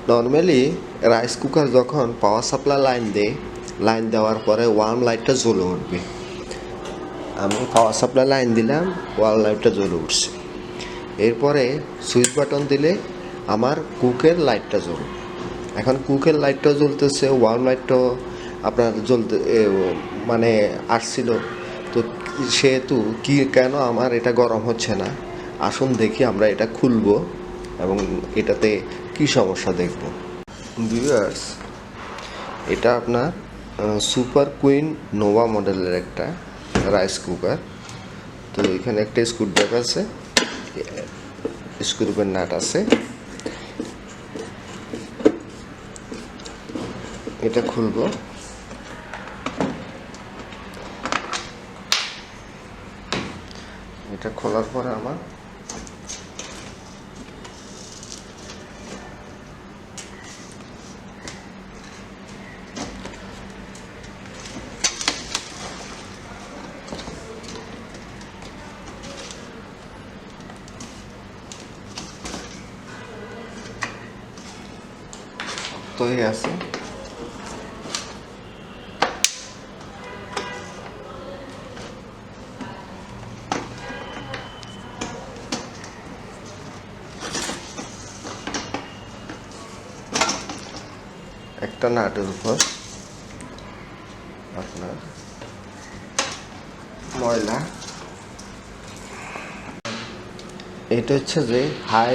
Normally rice cooker যখন power supply line দেওয়ার পরে ওয়ার্ম লাইটটা জ্বলে উঠবে। আমি পাওয়ার সাপ্লাই লাইন দিলাম, ওয়ার্ম লাইটটা জ্বলে উঠছে। এরপরে সুইচ বাটন দিলে আমার কুকের লাইটটা জ্বলবে। এখন কুকের লাইটটা জ্বলতেছে, ওয়ার্ম লাইটটাও আপনার জ্বলতে মানে আসছিল। তো সেহেতু কি কেন আমার এটা গরম হচ্ছে না, আসুন দেখি আমরা এটা খুলবো এবং এটাতে কি সমস্যা দেখব। ভিউয়ার্স, এটা আপনার সুপার কুইন নোভা মডেলের একটা রাইস কুকার। তো এখানে একটা স্ক্রুড্রাইভার আছে, স্ক্রুপের নাট আছে। এটা খুলবো। এটা খোলার পরে আমার তৈরি আছে। একটা নাটের উপর আপনার ময়লা। এটা হচ্ছে যে হাই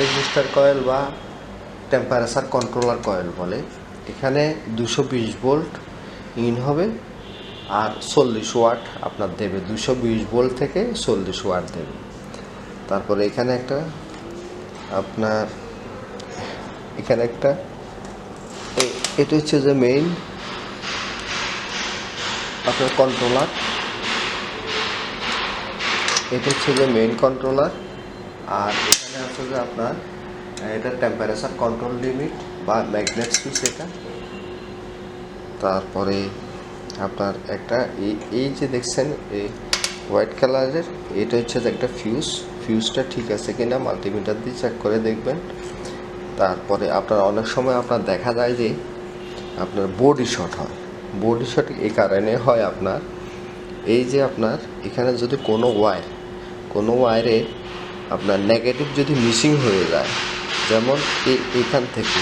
রেজিস্টার কয়েল বা টেম্পারেচার কন্ট্রোলার কয়েল বলে। এখানে 220 ভোল্ট ইন হবে আর 40 ওয়াট আপনার দেবে। 220 ভোল্ট থেকে 40 ওয়াট দেবে। তারপরে এখানে একটা আপনার এটা হচ্ছে যে মেইন আপনার কন্ট্রোলার। এটা হচ্ছে যে মেইন কন্ট্রোলার। আর এখানে আছে যে আপনার এটা টেম্পারেচার কন্ট্রোল লিমিট বা ম্যাগনেট সুইচ এটা। তারপরে আপনার একটা এই যে দেখছেন এই হোয়াইট কালারের, এটা হচ্ছে যে একটা ফিউজটা ঠিক আছে কিনা মাল্টিমিটার দিয়ে চেক করে দেখবেন। তারপরে আপনার অনেক সময় আপনার দেখা যায় যে আপনার বডি শর্ট হয়। বডি শর্ট এই কারণে হয় আপনার এই যে আপনার এখানে যদি কোনো ওয়্যারে আপনার নেগেটিভ যদি মিসিং হয়ে যায়, যেমন এখান থেকে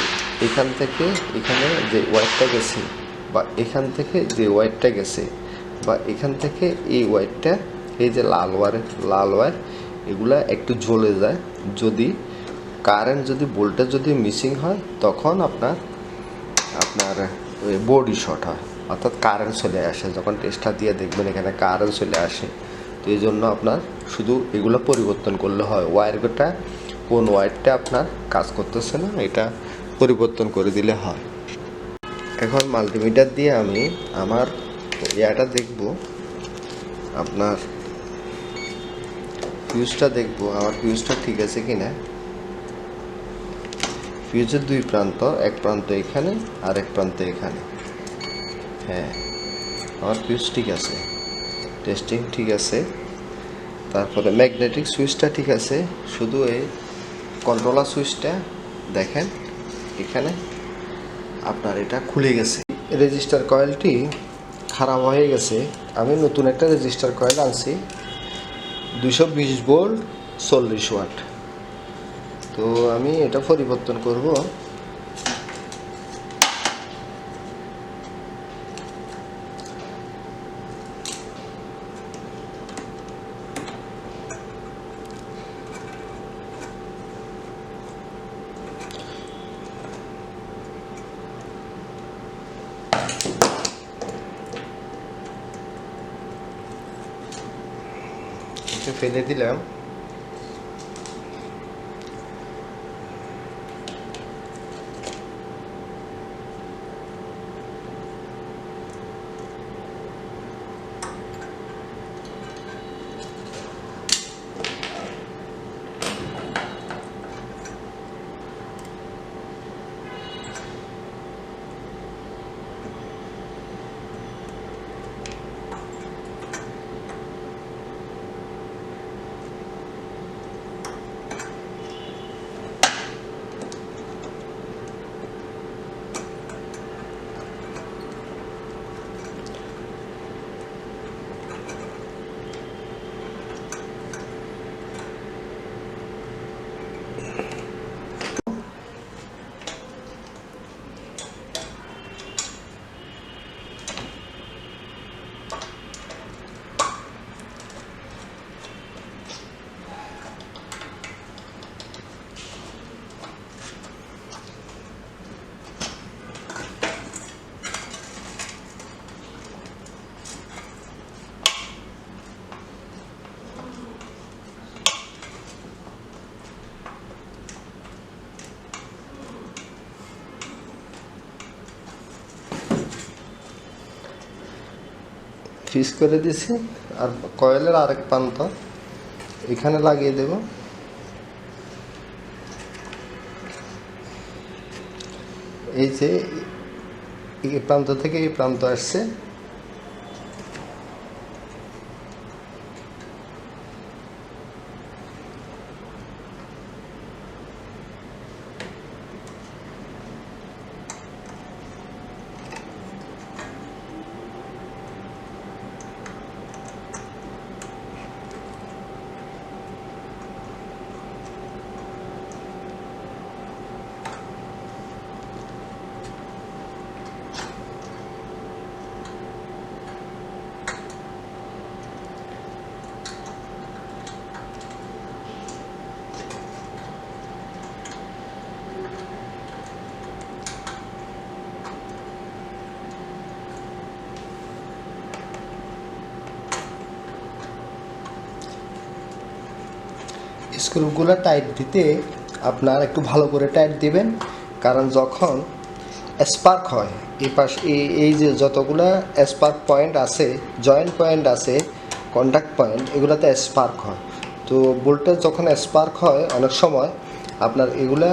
এখানে যে ওয়্যারটা গেছে বা এখান থেকে যে ওয়্যারটা গেছে বা এখান থেকে এই ওয়্যারটা, এই যে লাল ওয়্যার এগুলা একটু জ্বলে যায়। যদি কারেন্ট যদি ভোল্টেজ যদি মিসিং হয় তখন আপনার বডি শর্ট হয়, অর্থাৎ কারেন্ট চলে আসে। যখন টেস্টটা দিয়ে দেখবেন এখানে কারেন্ট চলে আসে। তো এই জন্য আপনার শুধু এগুলো পরিবর্তন করলে হয়। ওয়্যারটা কোন ওয়্যারটা আপনার কাজ করতেছে না এটা পরিবর্তন করে দিলে হয়। এখন মাল্টিমিটার দিয়ে আমি আমার ইয়াটা দেখব, আপনার ফিউজটা দেখব, আমার ফিউজটা ঠিক আছে কিনা। ফিউজের দুই প্রান্ত, এক প্রান্ত এখানে আর এক প্রান্ত এখানে। হ্যাঁ, আমার ফিউজ ঠিক আছে, টেস্টিং ঠিক আছে। তারপরে ম্যাগনেটিক সুইচটা ঠিক আছে, শুধু এই কন্ট্রোলার সুইচটা দেখেন এখানে আপনার এটা খুলে গেছে। রেজিস্টার কয়েলটি খারাপ হয়ে গেছে। আমি নতুন একটা রেজিস্টার কয়েল আনছি, 220 ভোল্ট 40 ওয়াট। তো আমি এটা পরিবর্তন করব। এটা ফেলে দিলাম। ফিক্স করে দিছি। আর কয়েলের আরেক প্রান্ত এখানে লাগিয়ে দেব। এই যে এই প্রান্ত থেকে এই প্রান্ত আসছে, স্ক্রুগুলো টাইট দিতে আপনার একটু ভালো করে টাইট দিবেন, কারণ যখন স্পার্ক হয় এই পাশ এই যে যতগুলা স্পার্ক পয়েন্ট আছে, জয়েন্ট পয়েন্ট আছে, কন্ট্যাক্ট পয়েন্ট, এগুলোতে স্পার্ক হয়। তো ভোল্টেজ যখন স্পার্ক হয় অনেক সময় আপনার এগুলা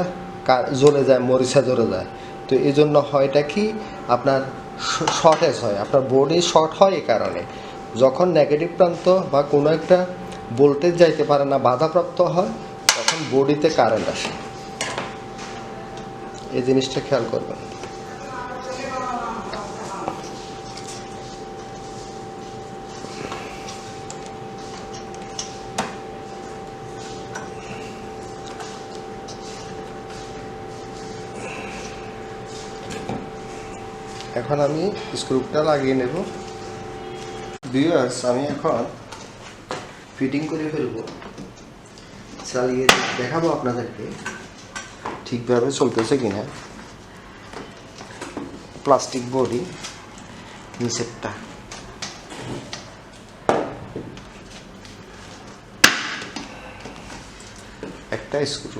জ্বলে যায়, মরিচা জ্বলে যায়। তো এই জন্য হয়টা কি আপনার শর্টেজ হয়, আপনার বোর্ডে শর্ট হয়। এই কারণে যখন নেগেটিভ প্রান্ত বা কোনো একটা ভোল্টেজ যাইতে পারে না, বাধাপ্রাপ্ত হয়, তখন বডিতে কারেন্ট আসে। এই জিনিসটা খেয়াল করবেন। এখন আমি স্ক্রুটা লাগিয়ে নেব। ভিউয়ার্স, আমি এখন ফিটিং করে ফেলবো, চালিয়ে দেখাবো আপনাদেরকে ঠিকভাবে চলতেছে কিনা। প্লাস্টিক বডি নিচেরটা, একটা স্ক্রু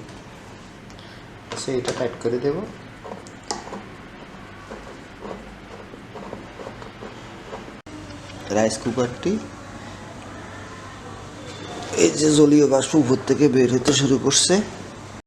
আছে, এটা টাইট করে দেব। রাইস কুকারটি এই যে জলীয় বাষ্প উপর থেকে বের হতে শুরু করছে।